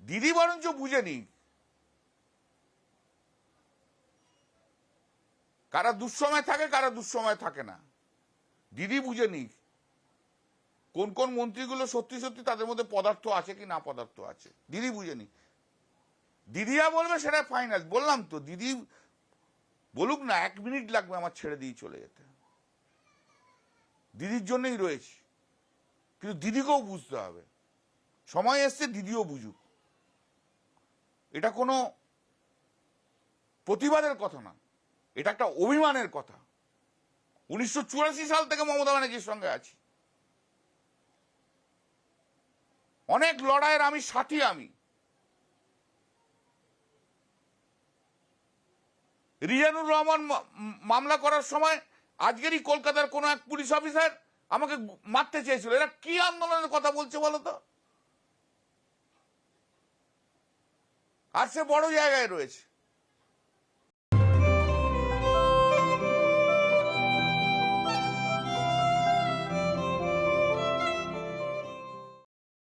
দিদি বরঞ্চ বুঝে নি কারা দুঃসময় থাকে কারা দুঃসময় থাকে না। দিদি বুঝে নি কোন কোন মন্ত্রীগুলো সত্যি সত্যি তাদের মধ্যে পদার্থ আছে কি না পদার্থ আছে। দিদি বুঝে নি। দিদিরা বলবে সেটা ফাইনাল। বললাম তো, দিদি বলুক না, 1 মিনিট লাগবে আমার ছেড়ে দিয়ে চলে যেতে। দিদির জন্যই রয়েছে, কিন্তু দিদিকেও বুঝতে হবে। সময় এসছে দিদিও বুঝুক। এটা কোনো প্রতিবাদের কথা না, এটা একটা অভিমানের কথা। 1984 সাল থেকে মমতা ব্যানার্জির সঙ্গে আছি। অনেক লড়াইয়ের আমি সাথী। আমি রিজানুর রহমান মামলা করার সময় আজকেরই কলকাতার কোন এক পুলিশ অফিসার আমাকে মারতে চেয়েছিল। এরা কি আন্দোলনের কথা বলছে বলো তো? আর সে বড় জায়গায় রয়েছে।